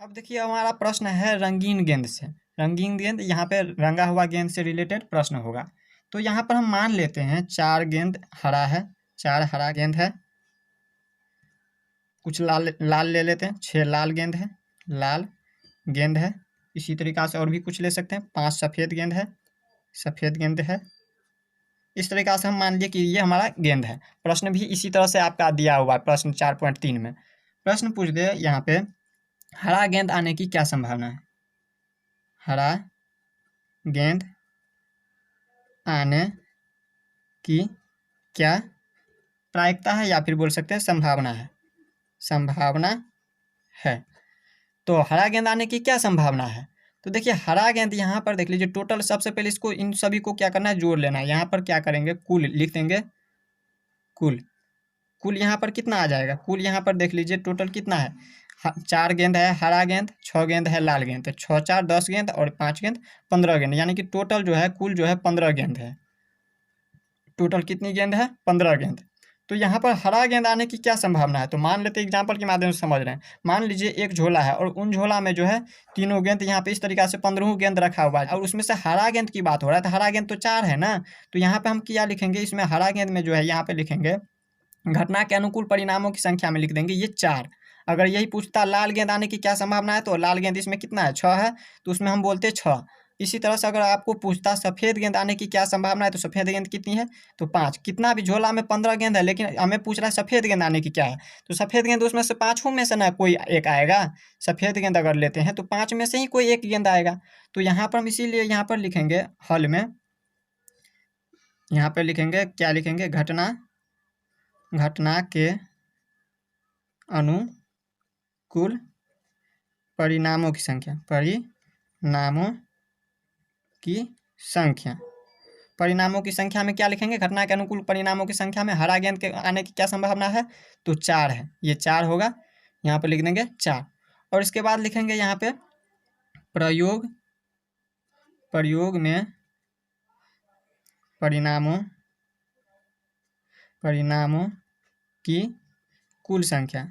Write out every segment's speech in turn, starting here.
अब देखिए हमारा प्रश्न है रंगीन गेंद से। रंगीन गेंद, यहाँ पे रंगा हुआ गेंद से रिलेटेड प्रश्न होगा। तो यहाँ पर हम मान लेते हैं 4 गेंद हरा है, 4 हरा गेंद है, कुछ लाल लाल ले लेते हैं, 6 लाल गेंद है, लाल गेंद है। इसी तरीक़ा से और भी कुछ ले सकते हैं, 5 सफ़ेद गेंद है, सफ़ेद गेंद है। इस तरीक़ा से हम मान लिए कि ये हमारा गेंद है। प्रश्न भी इसी तरह से आपका दिया हुआ है प्रश्न 4.3 में। प्रश्न पूछ दे यहाँ पे हरा गेंद आने की क्या संभावना है। हरा गेंद आने की क्या प्रायिकता है या फिर बोल सकते हैं संभावना है। संभावना है। तो हरा गेंद आने की क्या संभावना है। तो देखिए हरा गेंद यहाँ पर देख लीजिए, टोटल सबसे पहले इसको इन सभी को क्या करना है, जोड़ लेना है। यहाँ पर क्या करेंगे, कुल लिख देंगे, कुल कुल यहाँ पर कितना आ जाएगा। कुल यहाँ पर देख लीजिए टोटल कितना है, 4 गेंद है हरा गेंद, 6 गेंद है लाल गेंद, तो 6 4 10 गेंद और 5 गेंद 15 गेंद, यानी कि टोटल जो है कुल जो है 15 गेंद है। टोटल कितनी गेंद है, 15 गेंद। तो यहाँ पर हरा गेंद आने की क्या संभावना है। तो मान लेते हैं एग्जाम्पल के माध्यम से समझ रहे हैं। मान लीजिए एक झोला है और उन झोला में जो है तीनों गेंद यहाँ पे इस तरीक़ा से 15 गेंद रखा हुआ है और उसमें से हरा गेंद की बात हो रहा है। तो हरा गेंद तो 4 है ना, तो यहाँ पे हम क्या लिखेंगे, इसमें हरा गेंद में जो है यहाँ पे लिखेंगे घटना के अनुकूल परिणामों की संख्या में लिख देंगे ये 4। अगर यही पूछता लाल गेंद आने की क्या संभावना है, तो लाल गेंद इसमें कितना है, 6 है, तो उसमें हम बोलते 6। इसी तरह से अगर आपको पूछता सफ़ेद गेंद आने की क्या संभावना है, तो सफ़ेद गेंद कितनी है, तो 5। कितना भी झोला में 15 गेंद है, लेकिन हमें पूछ रहा है सफ़ेद गेंद आने की क्या है, तो सफ़ेद गेंद उसमें से 5 में से ना कोई एक आएगा। सफ़ेद गेंद अगर लेते हैं तो 5 में से ही कोई एक गेंद आएगा। तो यहाँ पर हम इसीलिए यहाँ पर लिखेंगे हल में, यहाँ पर लिखेंगे क्या लिखेंगे, घटना के अनुकूल परिणामों की संख्या, परिणामों की संख्या में क्या लिखेंगे, घटना के अनुकूल परिणामों की संख्या में हरा गेंद के आने की क्या संभावना है, तो 4 है, ये 4 होगा। यहाँ पर लिख देंगे 4 और इसके बाद लिखेंगे यहाँ पे प्रयोग में परिणामों की कुल संख्या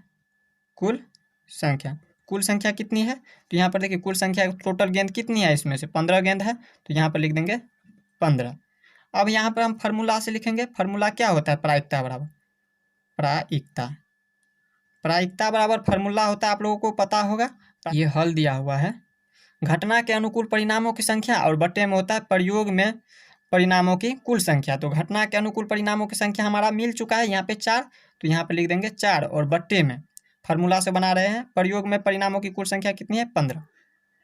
कितनी है। तो यहाँ पर देखिए कुल संख्या टोटल गेंद कितनी है, इसमें से 15 गेंद है, तो यहाँ पर लिख देंगे 15। अब यहाँ पर हम फार्मूला से लिखेंगे। फार्मूला क्या होता है, प्रायिकता बराबर प्रायिकता बराबर फार्मूला होता है, आप लोगों को पता होगा। ये हल दिया हुआ है, घटना के अनुकूल परिणामों की संख्या और बट्टे में होता है प्रयोग में परिणामों की कुल संख्या। तो घटना के अनुकूल परिणामों की संख्या हमारा मिल चुका है यहाँ पे 4, तो यहाँ पे लिख देंगे 4 और बट्टे में फार्मूला से बना रहे हैं प्रयोग में परिणामों की कुल संख्या कितनी है, 15।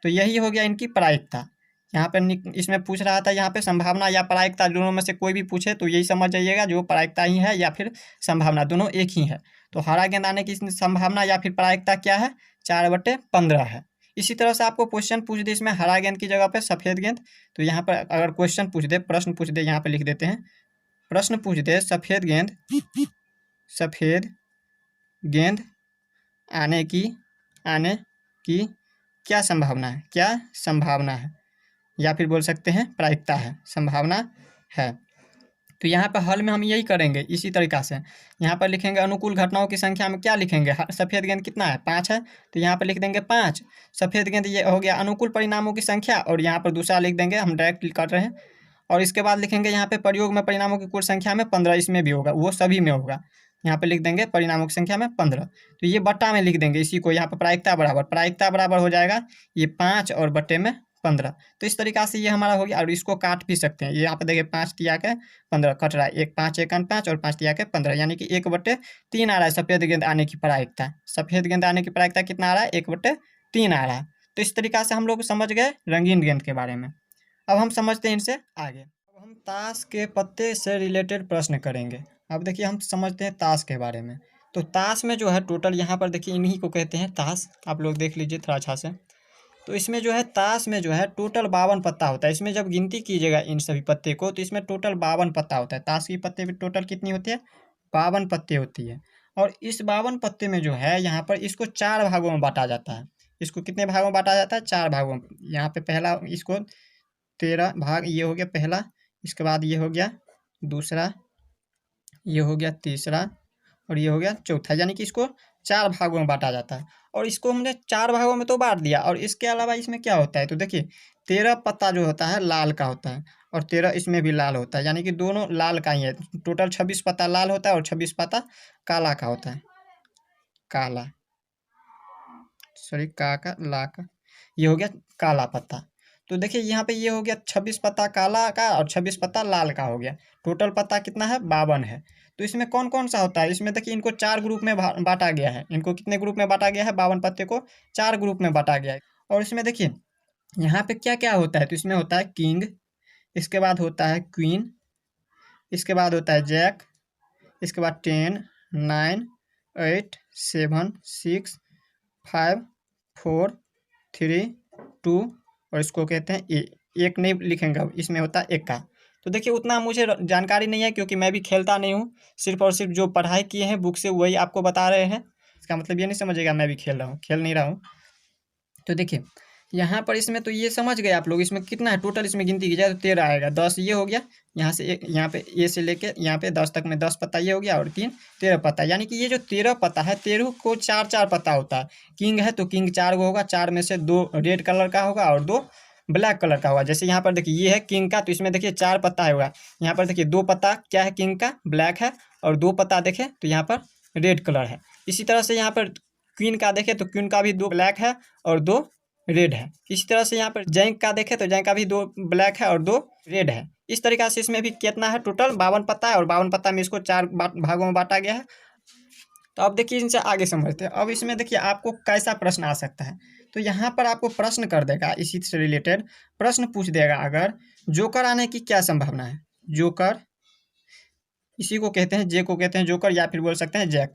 तो यही हो गया इनकी प्रायिकता। यहाँ पे इसमें पूछ रहा था यहाँ पे संभावना या प्रायिकता, दोनों में से कोई भी पूछे तो यही समझ जाइएगा जो प्रायिकता ही है या फिर संभावना, दोनों एक ही है। तो हरा गेंद आने की संभावना या फिर प्रायिकता क्या है, 4/15 है। इसी तरह से आपको क्वेश्चन पूछ दे इसमें हरा गेंद की जगह पे सफ़ेद गेंद, तो यहाँ पर अगर क्वेश्चन पूछ दे, प्रश्न पूछ दे, यहाँ पे लिख देते हैं प्रश्न पूछ दे सफ़ेद गेंद आने की क्या संभावना है या फिर बोल सकते हैं प्रायिकता है, संभावना है। तो यहाँ पर हल में हम यही करेंगे इसी तरीक़ा से। यहाँ पर लिखेंगे अनुकूल घटनाओं की संख्या में क्या लिखेंगे, सफ़ेद गेंद कितना है, 5 है, तो यहाँ पर लिख देंगे 5 सफ़ेद गेंद। ये हो गया अनुकूल परिणामों की संख्या और यहाँ पर दूसरा लिख देंगे, हम डायरेक्ट कर रहे हैं। और इसके बाद लिखेंगे यहाँ पे प्रयोग में परिणामों की कुल संख्या में 15, इसमें भी होगा, वो सभी में होगा। यहाँ पे लिख देंगे परिणामों की संख्या में 15, तो ये बट्टा में लिख देंगे इसी को। यहाँ पर प्रायिकता बराबर हो जाएगा ये 5 और बट्टे में 15। तो इस तरीक़ा से ये हमारा हो गया। और इसको काट भी सकते हैं, ये यहाँ पे देखिए 5 तिया के 15 कट रहा है, 1 5 1 5 और 5 तिया के 15, यानी कि 1/3 आ रहा है सफ़ेद गेंद आने की प्रायिकता। सफ़ेद गेंद आने की प्रायिकता कितना आ रहा है, 1/3 आ रहा है। तो इस तरीक़ा से हम लोग समझ गए रंगीन गेंद के बारे में। अब हम समझते हैं इनसे आगे। अब हम ताश के पत्ते से रिलेटेड प्रश्न करेंगे। अब देखिए हम समझते हैं ताश के बारे में। तो ताश में जो है टोटल यहाँ पर देखिए इन्हीं को कहते हैं ताश, आप लोग देख लीजिए थोड़ा अच्छा से। तो इसमें जो है ताश में जो है टोटल 52 पत्ता होता है। इसमें जब गिनती कीजिएगा इन सभी पत्ते को तो इसमें टोटल 52 पत्ता होता है। ताश की पत्ते में टोटल कितनी होती है, 52 पत्ते होती है। और इस 52 पत्ते में जो है यहाँ पर इसको 4 भागों में बांटा जाता है। इसको कितने भागों में बांटा जाता है, 4 भागों में। यहाँ पे पहला इसको 13 भाग, ये हो गया पहला, इसके बाद ये हो गया दूसरा, ये हो गया तीसरा और ये हो गया चौथा, यानी कि इसको 4 भागों में बांटा जाता है। और इसको हमने 4 भागों में तो बांट दिया, और इसके अलावा इसमें क्या होता है, तो देखिए 13 पत्ता जो होता है लाल का होता है, और 13 इसमें भी लाल होता है, यानी कि दोनों लाल का ही है। टोटल 26 पत्ता लाल होता है और 26 पत्ता काला का होता है। काला, सॉरी, का ला का, ये हो गया काला पत्ता। तो देखिए यहाँ पे ये हो गया 26 पत्ता काला का और 26 पत्ता लाल का हो गया। टोटल पत्ता कितना है, 52 है। तो इसमें कौन कौन सा होता है, इसमें देखिए इनको 4 ग्रुप में बांटा गया है। इनको कितने ग्रुप में बांटा गया है, 52 पत्ते को 4 ग्रुप में बांटा गया है। और इसमें देखिए यहाँ पे क्या क्या होता है, तो इसमें होता है किंग, इसके बाद होता है क्वीन, इसके बाद होता है जैक, इसके बाद 10, 9, 8, 7, 6, 5, 4, 3, 2, और इसको कहते हैं ए। एक नहीं लिखेंगे, अब इसमें होता है एक का। तो देखिए उतना मुझे जानकारी नहीं है, क्योंकि मैं भी खेलता नहीं हूँ, सिर्फ और सिर्फ जो पढ़ाई किए हैं बुक से वही आपको बता रहे हैं। इसका मतलब ये नहीं समझिएगा मैं भी खेल रहा हूँ, खेल नहीं रहा हूँ। तो देखिए यहाँ पर इसमें तो ये समझ गए आप लोग, इसमें कितना है टोटल, इसमें गिनती की जाए तो 13 आएगा। 10 ये हो गया, यहाँ से एक, यहाँ पे ए से लेके यहाँ पे 10 तक में 10 पत्ता ये हो गया, और 3 13 पत्ता, यानी कि ये जो 13 पत्ता है, 13 को 4-4 पत्ता होता है। किंग है तो किंग 4 गो होगा, 4 में से 2 रेड कलर का होगा और 2 ब्लैक कलर का होगा। जैसे यहाँ पर देखिए ये है किंग का, तो इसमें देखिए 4 पत्ता होगा। यहाँ पर देखिए 2 पत्ता क्या है, किंग का ब्लैक है, और 2 पत्ता देखें तो यहाँ पर रेड कलर है। इसी तरह से यहाँ पर क्वीन का देखें तो क्वीन का भी 2 ब्लैक है और 2 रेड है। इसी तरह से यहाँ पर जैंक का देखें तो जैंक का भी 2 ब्लैक है और 2 रेड है। इस तरीका से इसमें भी कितना है, टोटल 52 पत्ता है, और 52 पत्ता में इसको 4 भागों में बांटा गया है। तो अब देखिए इनसे आगे समझते हैं। अब इसमें देखिए आपको कैसा प्रश्न आ सकता है, तो यहाँ पर आपको प्रश्न कर देगा, इसी से रिलेटेड प्रश्न पूछ देगा। अगर जोकर आने की क्या संभावना है, जोकर, इसी को कहते हैं, जे को कहते हैं जोकर, या फिर बोल सकते हैं जैक,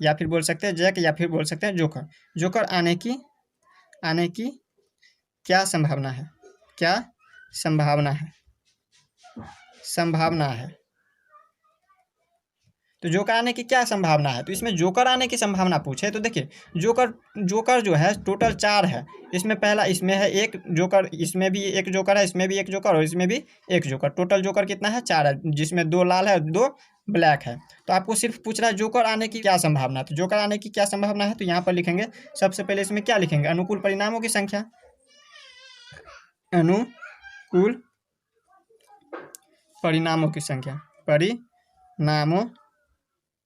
या फिर बोल सकते हैं जैक, या फिर बोल सकते हैं जोकर। जोकर आने की क्या संभावना है, क्या संभावना है, संभावना है। तो जोकर आने की क्या संभावना है, तो इसमें जोकर आने की संभावना पूछे तो देखिए जोकर जो है टोटल 4 है। इसमें पहला इसमें है एक जोकर, इसमें भी एक जोकर है, इसमें भी एक जोकर, और इसमें भी एक जोकर। टोटल जोकर कितना है, 4 है, जिसमें 2 लाल है और 2 ब्लैक है। तो आपको सिर्फ पूछ रहा है जोकर आने की क्या संभावना है। तो जोकर आने की क्या संभावना है, तो यहाँ पर लिखेंगे सबसे पहले इसमें क्या लिखेंगे, अनुकूल परिणामों की संख्या, अनुकूल परिणामों की संख्या, परिणामों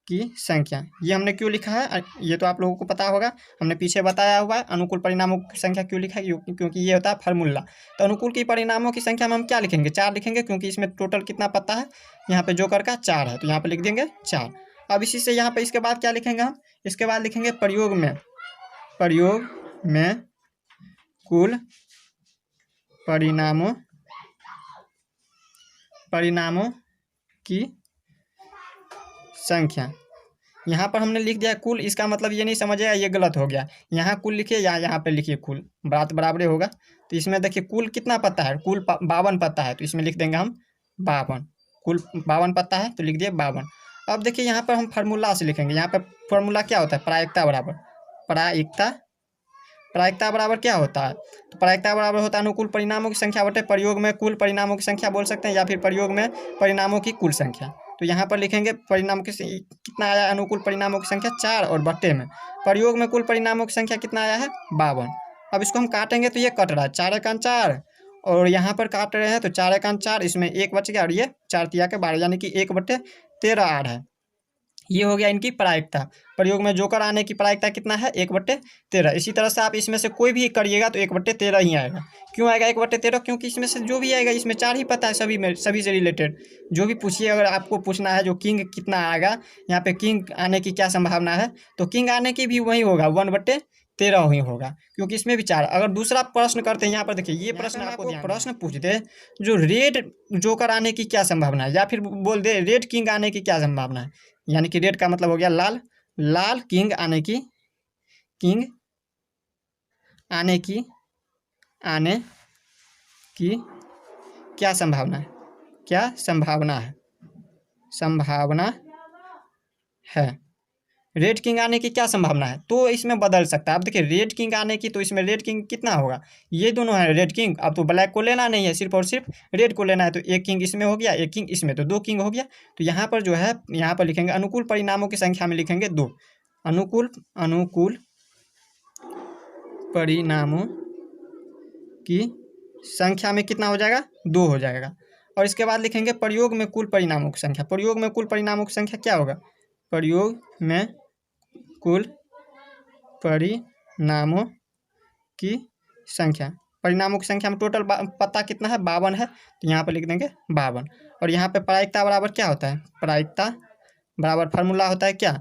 की संख्या। ये हमने क्यों लिखा है, ये तो आप लोगों को पता होगा, हमने पीछे बताया हुआ है। अनुकूल परिणामों की संख्या क्यों लिखा है, क्योंकि ये होता है फार्मूला। तो अनुकूल की परिणामों की संख्या में हम क्या लिखेंगे, 4 लिखेंगे, क्योंकि इसमें टोटल कितना पत्ता है, यहाँ पे जोकर का 4 है, तो यहाँ पे लिख देंगे 4। अब इसी से यहाँ पे इसके बाद क्या लिखेंगे हम, इसके बाद लिखेंगे प्रयोग में कुल परिणामों की संख्या। यहाँ पर हमने लिख दिया कुल, इसका मतलब ये नहीं समझिएगा ये गलत हो गया, यहाँ कुल लिखिए या यहाँ पे लिखिए कुल, बात बराबर होगा। तो इसमें देखिए कुल कितना पत्ता है, कुल 52 पत्ता है, तो इसमें लिख देंगे हम 52, कुल 52 पत्ता है तो लिख दिए 52। अब देखिए यहाँ पर हम फार्मूला से लिखेंगे, यहाँ पर फार्मूला क्या होता है, प्रायिकता बराबर, प्रायिकता बराबर क्या होता है, तो प्रायिकता बराबर होता है अनुकूल परिणामों की संख्या बटे प्रयोग में कुल परिणामों की संख्या बोल सकते हैं, या फिर प्रयोग में परिणामों की कुल संख्या। तो यहाँ पर लिखेंगे परिणाम की कितना आया, अनुकूल परिणामों की संख्या 4, और बट्टे में प्रयोग में कुल परिणामों की संख्या कितना आया है, 52। अब इसको हम काटेंगे तो ये कट रहा है 4 एकान 4, और यहाँ पर काट रहे हैं तो 4 एकान 4, इसमें 1 बच गया, और ये 4 तिया के 12, यानी कि 1/13 आ रहा है। ये हो गया इनकी प्रायिकता। प्रयोग में जोकर आने की प्रायिकता कितना है, 1/13। इसी तरह से आप इसमें से कोई भी करिएगा तो 1/13 ही आएगा। क्यों आएगा 1/13, क्योंकि इसमें से जो भी आएगा, इसमें 4 ही पता है सभी में, सभी से रिलेटेड जो भी पूछिए। अगर आपको पूछना है जो किंग कितना आएगा, यहाँ पे किंग आने की क्या संभावना है, तो किंग आने की भी वही होगा, 1/13 ही होगा, क्योंकि इसमें भी 4। अगर दूसरा प्रश्न करते हैं, यहाँ पर देखिए ये प्रश्न आपको प्रश्न पूछ दे जो रेड जोकर आने की क्या संभावना है, या फिर बोल दे रेड किंग आने की क्या संभावना है, यानी कि रेड का मतलब हो गया लाल किंग आने की क्या संभावना है, संभावना है रेड किंग आने की क्या संभावना है, तो इसमें बदल सकता है। अब देखिए रेड किंग आने की, तो इसमें रेड किंग कितना होगा, ये दोनों है रेड किंग। अब तो ब्लैक को लेना नहीं है, सिर्फ और सिर्फ रेड को लेना है, तो एक किंग इसमें हो गया, एक किंग इसमें, तो 2 किंग हो गया। तो यहाँ पर जो है, यहाँ पर लिखेंगे अनुकूल परिणामों की संख्या में लिखेंगे 2, अनुकूल परिणामों की संख्या में कितना हो जाएगा, 2 हो जाएगा। और इसके बाद लिखेंगे प्रयोग में कुल परिणामों की संख्या। प्रयोग में कुल परिणामों की संख्या क्या होगा, प्रयोग में कुल परिणामों की संख्या, परिणामों की संख्या में टोटल पता कितना है, 52 है, तो यहाँ पर लिख देंगे 52। और यहाँ पे प्रायिकता बराबर क्या होता है, प्रायिकता बराबर फार्मूला होता है क्या,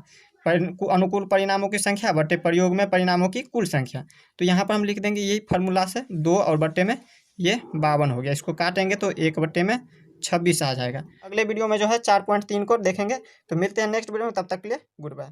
अनुकूल परिणामों की संख्या बटे प्रयोग में परिणामों की कुल संख्या। तो यहाँ पर हम लिख देंगे यही फार्मूला से 2 और बटे में ये 52 हो गया। इसको काटेंगे तो 1 बटे में 26 आ जाएगा। अगले वीडियो में जो है 4.3 को देखेंगे। तो मिलते हैं नेक्स्ट वीडियो में, तब तक के लिए गुड बाय।